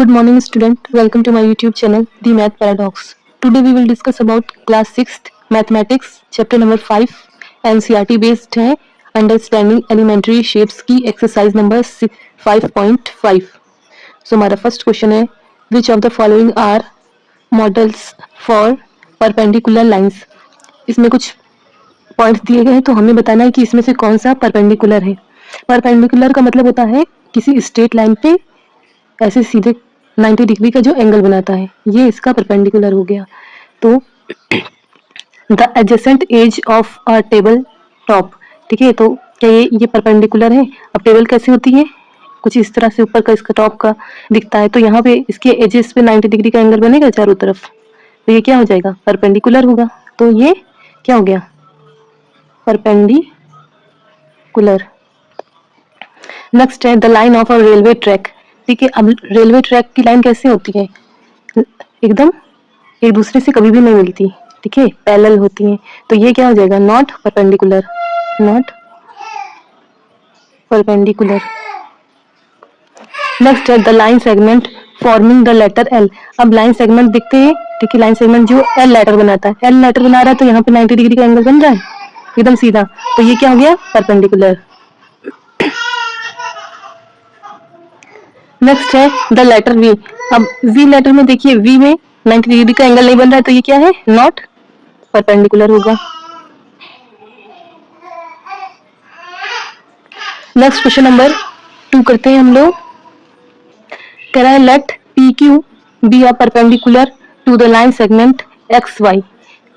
Good morning, student. Welcome to my YouTube channel, The Math Paradox. Today we will discuss about class 6th Mathematics, chapter number 5, NCERT based है Understanding Elementary Shapes की exercise number 5.5. So हमारा first question है, which of the following are models for perpendicular lines? इसमें कुछ points दिए गए हैं तो हमें बताना है कि इसमें से कौन सा परपेंडिकुलर है. परपेंडिकुलर का मतलब होता है किसी स्ट्रेट लाइन पे ऐसे सीधे 90 डिग्री का जो एंगल बनाता है, ये इसका परपेंडिकुलर हो गया. तो the adjacent edge of a table top, ठीक है. तो क्या ये परपेंडिकुलर है? अब टेबल कैसे होती है? कुछ इस तरह से ऊपर का इसका टॉप का दिखता है, तो यहाँ पे इसके एजेस पे 90 डिग्री का एंगल बनेगा चारों तरफ, तो ये क्या हो जाएगा? परपेंडिकुलर होगा. तो ये क्या हो गया? परपेंडिकुलर. नेक्स्ट है the line of a railway track, ठीक है. अब रेलवे ट्रैक की लाइन कैसे होती है? एकदम एक दूसरे से कभी भी नहीं मिलती, ठीक है, पैरेलल होती है. तो ये क्या हो जाएगा? Not perpendicular. Not perpendicular. Next है the line segment forming the letter L. अब लाइन सेगमेंट दिखते हैं, ठीक है. लाइन सेगमेंट जो एल लेटर बनाता है, एल लेटर बना रहा है, तो यहाँ पे 90 डिग्री का एंगल बन रहा है एकदम सीधा, तो ये क्या हो गया? परपेंडिकुलर. नेक्स्ट है द लेटर वी. अब वी लेटर में देखिए, वी में 90 डिग्री का एंगल नहीं बन रहा है, तो ये क्या है? नॉट परपेंडिकुलर होगा. नेक्स्ट क्वेश्चन नंबर 2 करते हैं हम लोग. कह रहा है let P Q be a perpendicular to the line segment X Y.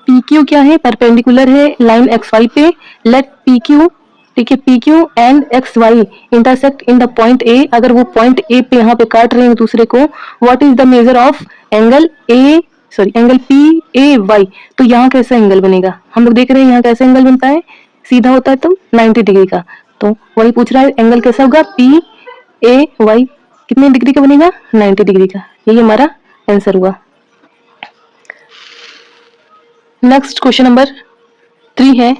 P Q क्या है? परपेंडिकुलर है लाइन एक्स वाई पे. लेट पी क्यू, ठीक है, P Q and X Y intersect in the point A. अगर वो point A पे यहाँ पे काट रहे हैं दूसरे को, what is the measure of angle A, sorry angle P A Y. तो यहाँ कैसा एंगल बनेगा? हम लोग देख रहे हैं यहाँ कैसा एंगल बनता है, सीधा होता है तो 90 डिग्री का. तो वही पूछ रहा है एंगल कैसा होगा? पी ए वाई कितने डिग्री का बनेगा? 90 डिग्री का. यही हमारा आंसर हुआ. नेक्स्ट क्वेश्चन नंबर 3 है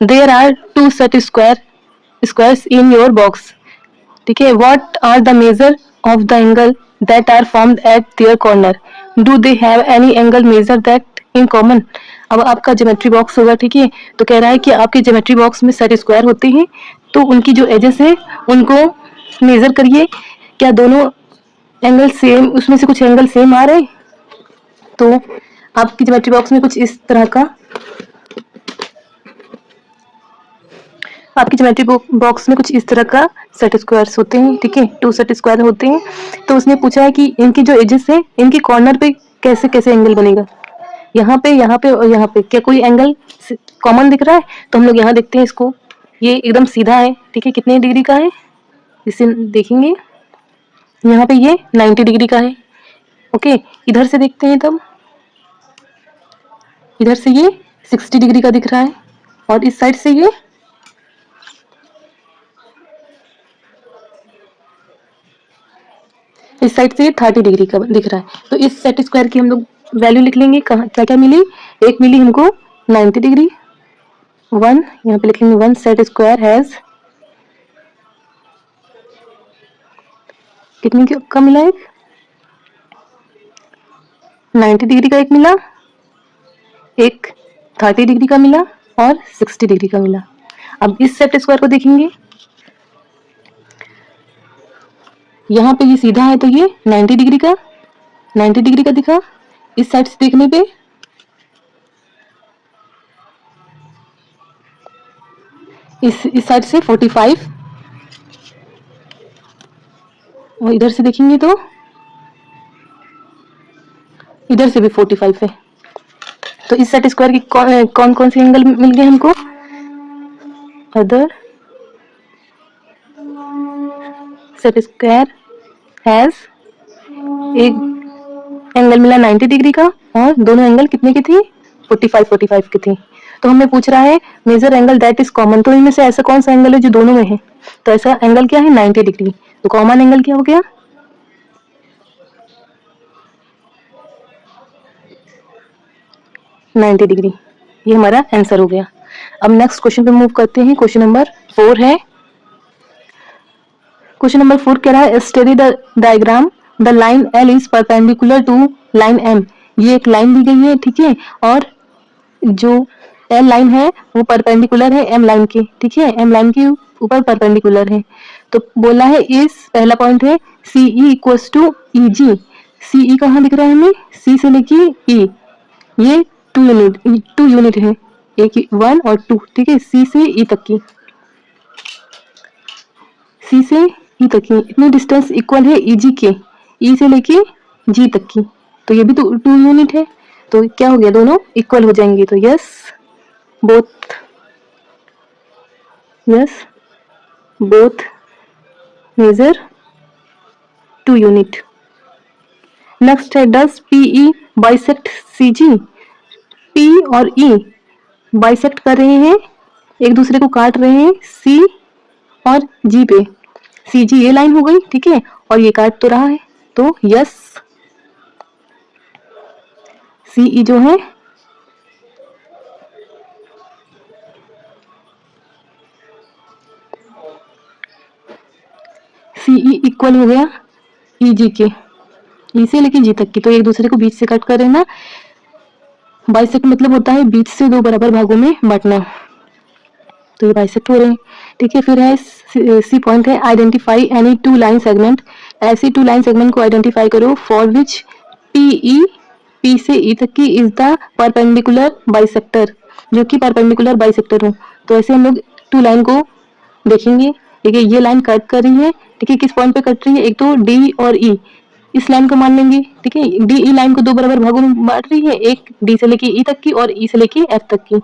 there are two set squares in your box, ठीक है. What are the measure of the angle that are formed at their corner. Do they have any angle measure that in common. अब आपका geometry box होगा, ठीक है. तो कह रहा है कि आपके ज्योमेट्री बॉक्स में सेट स्क्वायर होते हैं, तो उनकी जो एजेस है उनको मेजर करिए. क्या दोनों एंगल सेम, उसमें से कुछ एंगल सेम आ रहे हैं? तो आपकी ज्योमेट्री बॉक्स में कुछ इस तरह का, आपकी ज्योमेट्री बॉक्स में कुछ इस तरह का सेट स्क्वायर्स होते हैं, ठीक है. 2 सेट स्क्वायर होते हैं. तो उसने पूछा है कि इनकी जो एजेस है, इनकी कॉर्नर पे कैसे कैसे एंगल बनेगा. यहाँ पे और यहाँ पे क्या कोई एंगल कॉमन दिख रहा है? तो हम लोग यहाँ देखते हैं इसको, ये एकदम सीधा है, ठीक है. कितने डिग्री का है इसे देखेंगे. यहाँ पे ये 90 डिग्री का है, ओके. इधर से देखते हैं, तब इधर से ये 60 डिग्री का दिख रहा है, और इस साइड से ये इस साइड से 30 डिग्री का दिख रहा है. तो इस सेट स्क्वायर की हम लोग वैल्यू लिख लेंगे. कहाँ क्या क्या मिली? एक मिली हमको 90 डिग्री. 1 यहाँ पे लिखेंगे, 1 सेट स्क्वायर हैज कितनी का मिला? एक 90 डिग्री का एक मिला, एक 30 डिग्री का मिला, और 60 डिग्री का मिला. अब इस सेट स्क्वायर को देखेंगे, यहाँ पे ये सीधा है तो ये 90 डिग्री का दिखा. इस साइड से देखने पे इस साइड से 45, और इधर से देखेंगे तो इधर से भी 45 है. तो इस सेट स्क्वायर की कौन कौन से एंगल मिल गए हमको? अदर सेट स्क्वायर हैज एक एंगल मिला 90 डिग्री का, और दोनों एंगल कितने की थी? 45 की थी. तो हमें पूछ रहा है measure angle that is common. तो इनमें से ऐसा कौन सा एंगल है जो दोनों में है? तो ऐसा एंगल क्या है? 90 डिग्री. तो कॉमन एंगल क्या हो गया? 90 डिग्री. ये हमारा आंसर हो गया. अब नेक्स्ट क्वेश्चन पे मूव करते हैं. क्वेश्चन नंबर 4 है. क्वेश्चन नंबर 4 कह रहा है study the diagram the line L is perpendicular to line M, ये एक लाइन दी गई है, ठीक है, और जो एल लाइन है वो परपेंडिकुलर है एम लाइन के, ठीक है, एम लाइन के ऊपर परपेंडिकुलर है। तो बोला है इस पहला पॉइंट है सी ई इक्वल्स टू ई जी। सी ई कहाँ दिख रहा है हमें, सी से लेके ई, ये 2 यूनिट है, एक 1 और 2, ठीक है, सी से ई तक की, सी से ई तक की इतनी डिस्टेंस इक्वल है ई जी के, ई से लेके जी तक की, तो ये भी तो 2 यूनिट है, तो क्या हो गया, दोनों इक्वल हो जाएंगे, तो yes both measure 2 unit. Next है does P E bisect C G, P और ई बाइसेक्ट कर रहे हैं, एक दूसरे को काट रहे हैं सी और जी पे, सी जी ये लाइन हो गई, ठीक है, और ये काट तो रहा है, तो यस सी ई जो है सी ई इक्वल हो गया ई जी के, ई से लेके जी तक की, तो एक दूसरे को बीच से कट कर रहे हैं ना, बाइसेक्ट मतलब होता है बीच से दो बराबर भागों में बांटना, तो ये बाइसेक्ट हो रहे हैं, ठीक है। फिर है सी पॉइंट है आइडेंटिफाई एनी 2 लाइन सेगमेंट, ऐसी 2 लाइन सेगमेंट को आइडेंटिफाई करो for which P E, P से ई तक की इज द परपेंडिकुलर बाइसेक्टर, जो कि परपेंडिकुलर बाइसेक्टर हो। तो ऐसे हम लोग 2 लाइन को देखेंगे, ठीक है, ये लाइन कट कर रही है, ठीक है, किस पॉइंट पे कट रही है, एक तो डी और ई, इस लाइन को मान लेंगे, ठीक है, डी ई लाइन को दो बराबर भागों में बांट रही है, एक डी से लेके ई तक की और ई से लेके एफ तक की,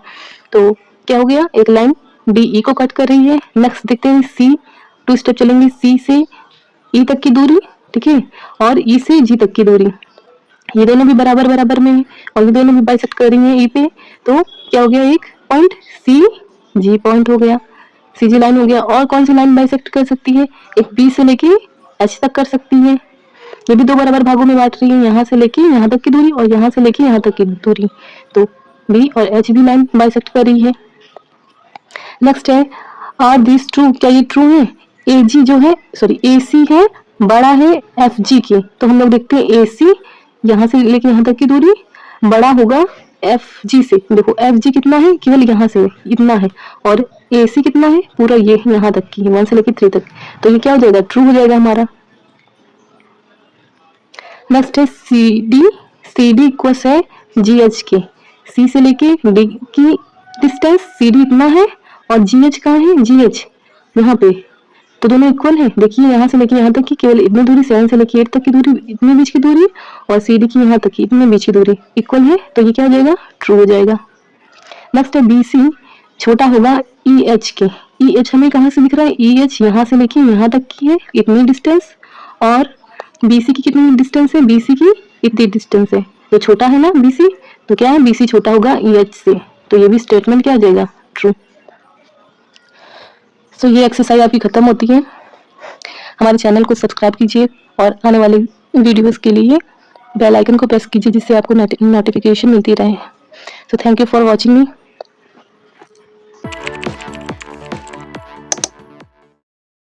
तो क्या हो गया, एक लाइन डी ई को कट कर रही है। नेक्स्ट देखते हैं सी, 2 स्टेप चलेंगे, सी से ई तक की दूरी, ठीक है, और ई से जी तक की दूरी, ये दोनों भी बराबर बराबर में है और ये दोनों भी बाइसेक्ट कर रही है ई पे, तो क्या हो गया, एक पॉइंट सी जी पॉइंट हो गया, सी जी लाइन हो गया। और कौन सी लाइन बाइसेक्ट कर सकती है, एक बी से लेके एच तक कर सकती है, ये भी दो बराबर भागों में बांट रही है, यहाँ से लेके यहाँ तक की दूरी और यहाँ से लेके यहाँ तक की दूरी, तो बी और एच भी लाइन बाइसेक्ट कर रही है। नेक्स्ट है आर दिस ट्रू, क्या ये ट्रू है, ए जी जो है सॉरी ए सी है बड़ा है एफ जी के, तो हम लोग देखते हैं ए सी यहाँ से लेके यहाँ तक की दूरी बड़ा होगा एफ जी से, देखो एफ जी कितना है, केवल यहाँ से इतना है, और ए सी कितना है, पूरा ये यहाँ तक की 1 से लेके 3 तक, तो ये क्या हो जाएगा, ट्रू हो जाएगा हमारा। नेक्स्ट है सी डी इक्वल है जी एच के, सी से लेके डी की डिस्टेंस सी डी इतना है और जी एच कहाँ है, जी एच यहाँ पे, तो दोनों इक्वल है, देखिए यहाँ से लेके यहाँ तक की केवल इतनी दूरी, 7 से लेके 8 तक की दूरी, इतने बीच की दूरी, और सी डी की यहाँ तक की इतने बीच की दूरी इक्वल है, तो ये क्या हो जाएगा, ट्रू हो जाएगा। नेक्स्ट है बी सी छोटा होगा ई एच के, ई एच हमें कहाँ से दिख रहा है, ई एच यहाँ से लेके यहाँ तक की है इतनी डिस्टेंस, और बीसी की कितनी डिस्टेंस है, बीसी की इतनी डिस्टेंस है, तो छोटा है ना बीसी, तो क्या है बीसी छोटा होगा ईएच से, तो ये भी स्टेटमेंट क्या आ जाएगा, ट्रू। सो ये एक्सरसाइज आपकी खत्म होती है। हमारे चैनल को सब्सक्राइब कीजिए और आने वाले वीडियोस के लिए बेल आइकन को प्रेस कीजिए, जिससे आपको नोटिफिकेशन मिलती रहे। So thank you for watching me.